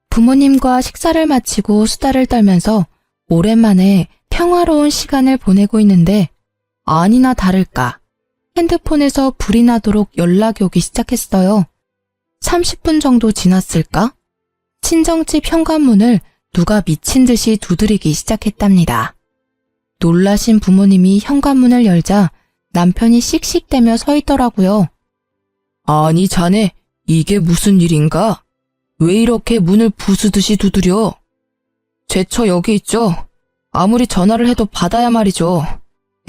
부모님과 식사를 마치고 수다를 떨면서 오랜만에 평화로운 시간을 보내고 있는데 아니나 다를까 핸드폰에서 불이 나도록 연락이 오기 시작했어요. 30분 정도 지났을까? 친정집 현관문을 누가 미친 듯이 두드리기 시작했답니다. 놀라신 부모님이 현관문을 열자 남편이 씩씩대며 서 있더라고요. 아니 자네 이게 무슨 일인가? 왜 이렇게 문을 부수듯이 두드려? 제 처 여기 있죠? 아무리 전화를 해도 받아야 말이죠.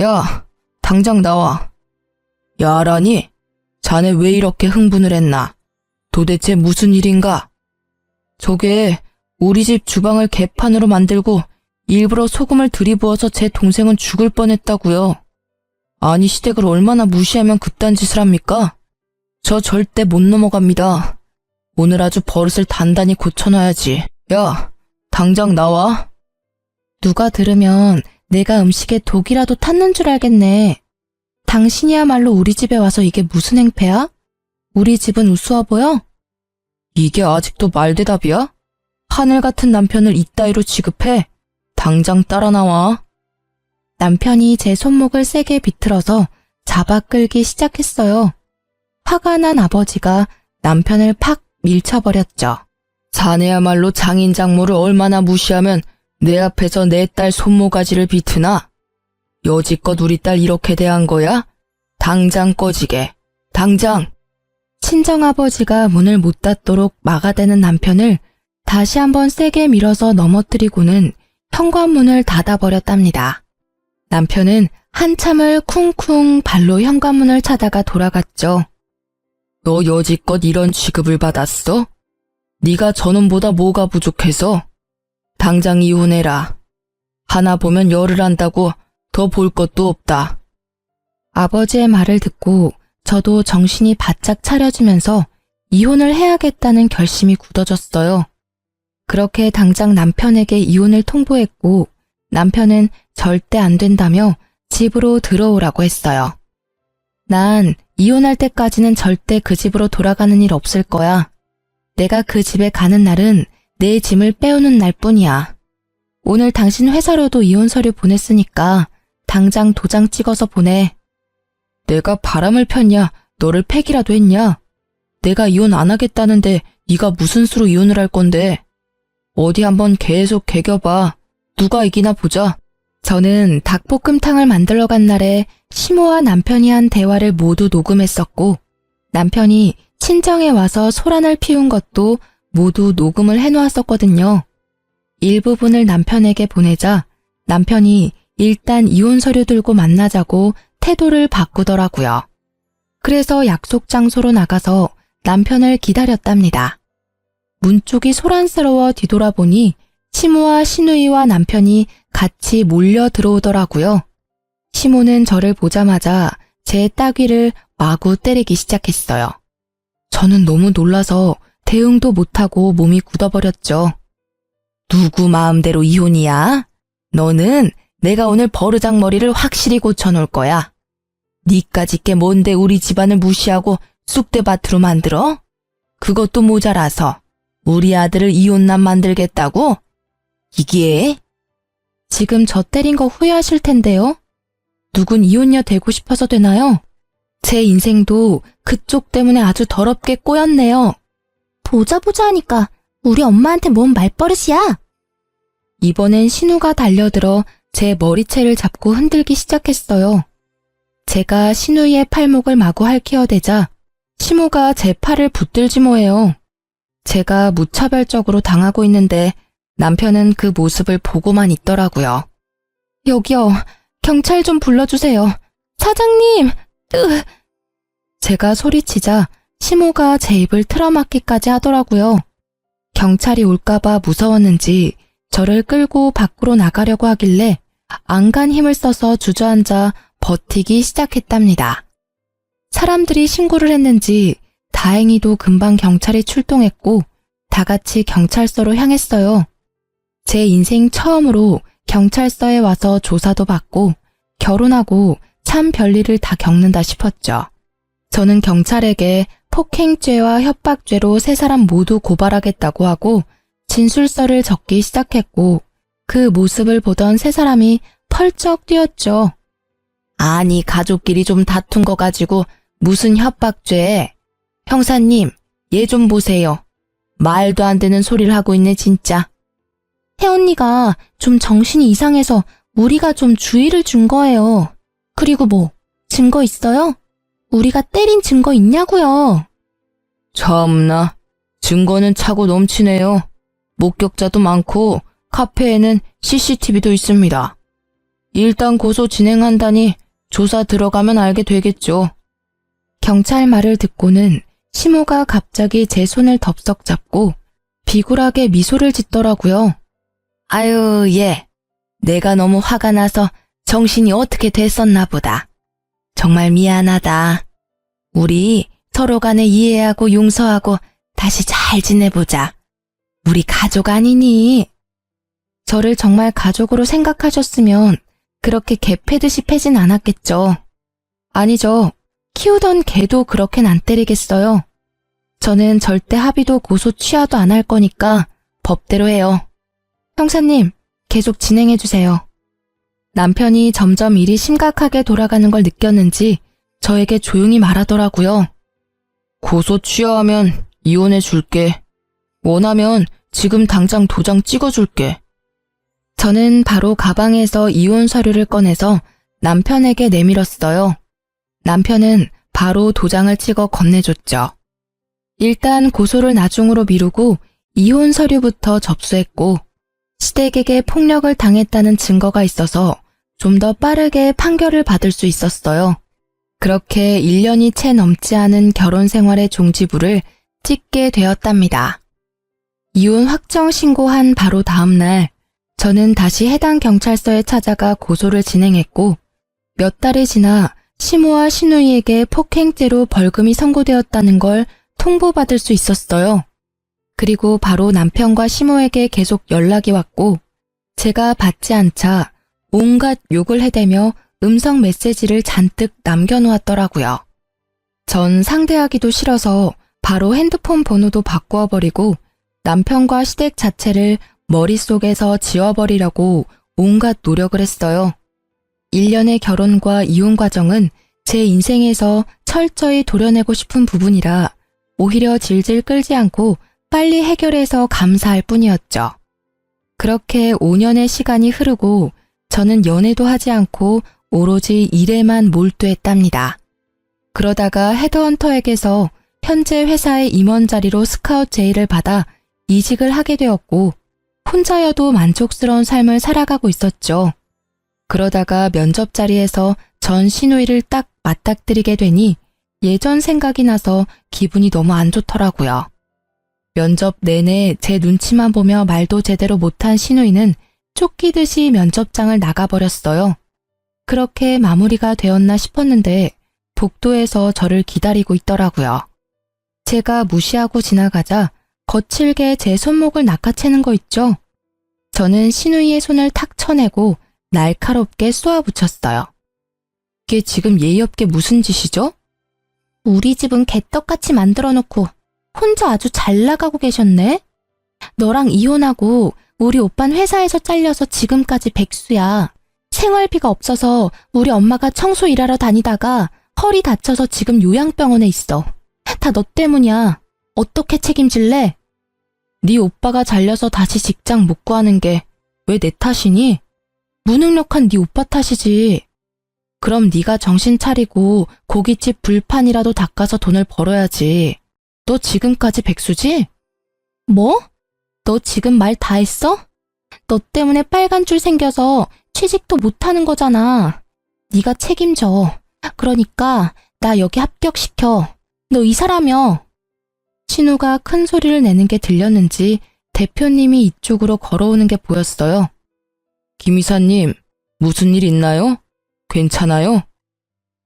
야, 당장 나와. 야라니? 자네 왜 이렇게 흥분을 했나? 도대체 무슨 일인가? 저게 우리 집 주방을 개판으로 만들고 일부러 소금을 들이부어서 제 동생은 죽을 뻔했다고요. 아니 시댁을 얼마나 무시하면 그딴 짓을 합니까? 저 절대 못 넘어갑니다. 오늘 아주 버릇을 단단히 고쳐놔야지. 야, 당장 나와. 누가 들으면 내가 음식에 독이라도 탔는 줄 알겠네. 당신이야말로 우리 집에 와서 이게 무슨 행패야? 우리 집은 우스워 보여? 이게 아직도 말대답이야? 하늘 같은 남편을 이따위로 취급해? 당장 따라 나와. 남편이 제 손목을 세게 비틀어서 잡아 끌기 시작했어요. 화가 난 아버지가 남편을 팍 밀쳐버렸죠. 자네야말로 장인 장모를 얼마나 무시하면 내 앞에서 내 딸 손모가지를 비트나? 여지껏 우리 딸 이렇게 대한 거야? 당장 꺼지게. 당장! 친정아버지가 문을 못 닫도록 막아대는 남편을 다시 한번 세게 밀어서 넘어뜨리고는 현관문을 닫아버렸답니다. 남편은 한참을 쿵쿵 발로 현관문을 차다가 돌아갔죠. 너 여지껏 이런 취급을 받았어? 네가 저놈보다 뭐가 부족해서? 당장 이혼해라. 하나 보면 열을 안다고 더 볼 것도 없다. 아버지의 말을 듣고 저도 정신이 바짝 차려지면서 이혼을 해야겠다는 결심이 굳어졌어요. 그렇게 당장 남편에게 이혼을 통보했고 남편은 절대 안 된다며 집으로 들어오라고 했어요. 난 이혼할 때까지는 절대 그 집으로 돌아가는 일 없을 거야. 내가 그 집에 가는 날은 내 짐을 빼오는 날뿐이야. 오늘 당신 회사로도 이혼 서류 보냈으니까 당장 도장 찍어서 보내. 내가 바람을 폈냐? 너를 패기라도 했냐? 내가 이혼 안 하겠다는데 네가 무슨 수로 이혼을 할 건데? 어디 한번 계속 개겨봐. 누가 이기나 보자. 저는 닭볶음탕을 만들러 간 날에 시모와 남편이 한 대화를 모두 녹음했었고 남편이 친정에 와서 소란을 피운 것도 모두 녹음을 해놓았었거든요. 일부분을 남편에게 보내자 남편이 일단 이혼 서류 들고 만나자고 태도를 바꾸더라고요. 그래서 약속 장소로 나가서 남편을 기다렸답니다. 문 쪽이 소란스러워 뒤돌아보니 시모와 시누이와 남편이 같이 몰려 들어오더라고요. 시모는 저를 보자마자 제 따귀를 마구 때리기 시작했어요. 저는 너무 놀라서 대응도 못하고 몸이 굳어버렸죠. 누구 마음대로 이혼이야? 너는 내가 오늘 버르장머리를 확실히 고쳐놓을 거야. 니까짓 게 뭔데 우리 집안을 무시하고 쑥대밭으로 만들어? 그것도 모자라서 우리 아들을 이혼남 만들겠다고? 이게? 지금 저 때린 거 후회하실 텐데요. 누군 이혼녀 되고 싶어서 되나요? 제 인생도 그쪽 때문에 아주 더럽게 꼬였네요. 보자 하니까 우리 엄마한테 뭔 말버릇이야? 이번엔 신우가 달려들어 제 머리채를 잡고 흔들기 시작했어요. 제가 신우의 팔목을 마구 핥히어대자 시모가 제 팔을 붙들지 뭐해요. 제가 무차별적으로 당하고 있는데 남편은 그 모습을 보고만 있더라고요. 여기요, 경찰 좀 불러주세요. 사장님! 제가 소리치자 시모가 제 입을 틀어막기까지 하더라고요. 경찰이 올까봐 무서웠는지 저를 끌고 밖으로 나가려고 하길래 안간 힘을 써서 주저앉아 버티기 시작했답니다. 사람들이 신고를 했는지 다행히도 금방 경찰이 출동했고 다 같이 경찰서로 향했어요. 제 인생 처음으로 경찰서에 와서 조사도 받고 결혼하고 참 별일을 다 겪는다 싶었죠. 저는 경찰에게 폭행죄와 협박죄로 세 사람 모두 고발하겠다고 하고 진술서를 적기 시작했고 그 모습을 보던 세 사람이 펄쩍 뛰었죠. 아니 가족끼리 좀 다툰 거 가지고 무슨 협박죄? 형사님 얘 좀 보세요. 말도 안 되는 소리를 하고 있네 진짜. 혜언니가 좀 정신이 이상해서 우리가 좀 주의를 준 거예요. 그리고 뭐 증거 있어요? 우리가 때린 증거 있냐고요. 참나 증거는 차고 넘치네요. 목격자도 많고 카페에는 CCTV도 있습니다. 일단 고소 진행한다니 조사 들어가면 알게 되겠죠. 경찰 말을 듣고는 시모가 갑자기 제 손을 덥석 잡고 비굴하게 미소를 짓더라고요. 아유, 얘. 내가 너무 화가 나서 정신이 어떻게 됐었나 보다. 정말 미안하다. 우리 서로 간에 이해하고 용서하고 다시 잘 지내보자. 우리 가족 아니니? 저를 정말 가족으로 생각하셨으면 그렇게 개 패듯이 패진 않았겠죠. 아니죠. 키우던 개도 그렇게는 안 때리겠어요. 저는 절대 합의도 고소 취하도 안 할 거니까 법대로 해요. 형사님, 계속 진행해주세요. 남편이 점점 일이 심각하게 돌아가는 걸 느꼈는지 저에게 조용히 말하더라고요. 고소 취하하면 이혼해 줄게. 원하면 지금 당장 도장 찍어줄게. 저는 바로 가방에서 이혼 서류를 꺼내서 남편에게 내밀었어요. 남편은 바로 도장을 찍어 건네줬죠. 일단 고소를 나중으로 미루고 이혼 서류부터 접수했고 시댁에게 폭력을 당했다는 증거가 있어서 좀 더 빠르게 판결을 받을 수 있었어요. 그렇게 1년이 채 넘지 않은 결혼 생활의 종지부를 찍게 되었답니다. 이혼 확정 신고한 바로 다음 날 저는 다시 해당 경찰서에 찾아가 고소를 진행했고 몇 달이 지나 시모와 시누이에게 폭행죄로 벌금이 선고되었다는 걸 통보받을 수 있었어요. 그리고 바로 남편과 시모에게 계속 연락이 왔고 제가 받지 않자 온갖 욕을 해대며 음성 메시지를 잔뜩 남겨놓았더라고요. 전 상대하기도 싫어서 바로 핸드폰 번호도 바꾸어 버리고 남편과 시댁 자체를 머릿속에서 지워버리려고 온갖 노력을 했어요. 1년의 결혼과 이혼 과정은 제 인생에서 철저히 도려내고 싶은 부분이라 오히려 질질 끌지 않고 빨리 해결해서 감사할 뿐이었죠. 그렇게 5년의 시간이 흐르고 저는 연애도 하지 않고 오로지 일에만 몰두했답니다. 그러다가 헤드헌터에게서 현재 회사의 임원 자리로 스카웃 제의를 받아 이직을 하게 되었고 혼자여도 만족스러운 삶을 살아가고 있었죠. 그러다가 면접 자리에서 전 시누이를 딱 맞닥뜨리게 되니 예전 생각이 나서 기분이 너무 안 좋더라고요. 면접 내내 제 눈치만 보며 말도 제대로 못한 시누이는 쫓기듯이 면접장을 나가버렸어요. 그렇게 마무리가 되었나 싶었는데 복도에서 저를 기다리고 있더라고요. 제가 무시하고 지나가자 거칠게 제 손목을 낚아채는 거 있죠? 저는 시누이의 손을 탁 쳐내고 날카롭게 쏘아붙였어요. 이게 지금 예의 없게 무슨 짓이죠? 우리 집은 개떡같이 만들어 놓고 혼자 아주 잘 나가고 계셨네? 너랑 이혼하고 우리 오빤 회사에서 잘려서 지금까지 백수야. 생활비가 없어서 우리 엄마가 청소 일하러 다니다가 허리 다쳐서 지금 요양병원에 있어. 다 너 때문이야. 어떻게 책임질래? 네 오빠가 잘려서 다시 직장 못 구하는 게 왜 내 탓이니? 무능력한 네 오빠 탓이지. 그럼 네가 정신 차리고 고깃집 불판이라도 닦아서 돈을 벌어야지. 너 지금까지 백수지? 뭐? 너 지금 말 다 했어? 너 때문에 빨간 줄 생겨서 취직도 못하는 거잖아. 네가 책임져. 그러니까 나 여기 합격시켜. 너 이사라며. 신우가 큰 소리를 내는 게 들렸는지 대표님이 이쪽으로 걸어오는 게 보였어요. 김 이사님, 무슨 일 있나요? 괜찮아요?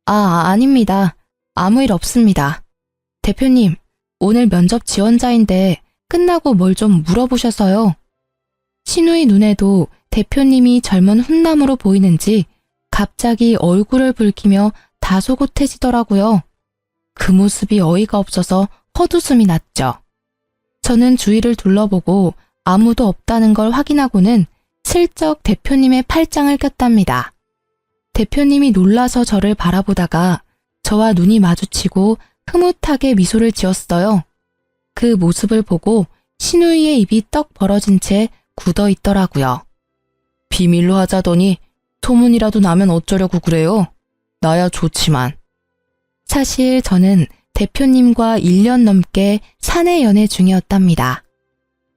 아닙니다. 아무 일 없습니다. 대표님, 오늘 면접 지원자인데 끝나고 뭘 좀 물어보셔서요. 신우의 눈에도 대표님이 젊은 훈남으로 보이는지 갑자기 얼굴을 붉히며 다소곳해지더라고요. 그 모습이 어이가 없어서 헛웃음이 났죠. 저는 주위를 둘러보고 아무도 없다는 걸 확인하고는 슬쩍 대표님의 팔짱을 꼈답니다. 대표님이 놀라서 저를 바라보다가 저와 눈이 마주치고 흐뭇하게 미소를 지었어요. 그 모습을 보고 신우이의 입이 떡 벌어진 채 굳어 있더라고요. 비밀로 하자더니 소문이라도 나면 어쩌려고 그래요? 나야 좋지만. 사실 저는 대표님과 1년 넘게 사내 연애 중이었답니다.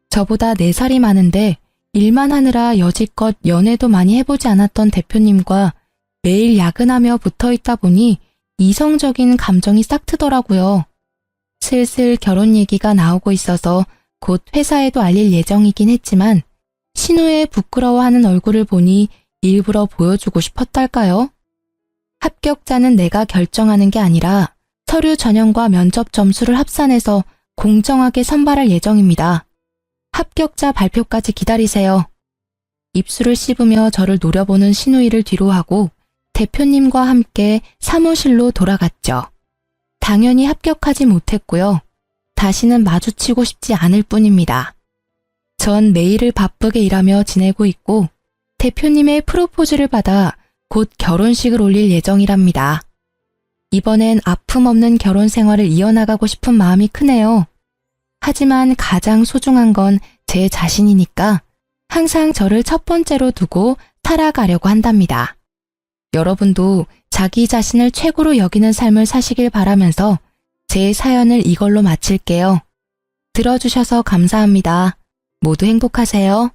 저보다 4살이 많은데 일만 하느라 여지껏 연애도 많이 해보지 않았던 대표님과 매일 야근하며 붙어있다 보니 이성적인 감정이 싹 트더라고요. 슬슬 결혼 얘기가 나오고 있어서 곧 회사에도 알릴 예정이긴 했지만 신우의 부끄러워하는 얼굴을 보니 일부러 보여주고 싶었달까요? 합격자는 내가 결정하는 게 아니라 서류 전형과 면접 점수를 합산해서 공정하게 선발할 예정입니다. 합격자 발표까지 기다리세요. 입술을 씹으며 저를 노려보는 신우이를 뒤로하고 대표님과 함께 사무실로 돌아갔죠. 당연히 합격하지 못했고요. 다시는 마주치고 싶지 않을 뿐입니다. 전 매일을 바쁘게 일하며 지내고 있고 대표님의 프로포즈를 받아 곧 결혼식을 올릴 예정이랍니다. 이번엔 아픔 없는 결혼 생활을 이어나가고 싶은 마음이 크네요. 하지만 가장 소중한 건 제 자신이니까 항상 저를 첫 번째로 두고 살아가려고 한답니다. 여러분도 자기 자신을 최고로 여기는 삶을 사시길 바라면서 제 사연을 이걸로 마칠게요. 들어주셔서 감사합니다. 모두 행복하세요.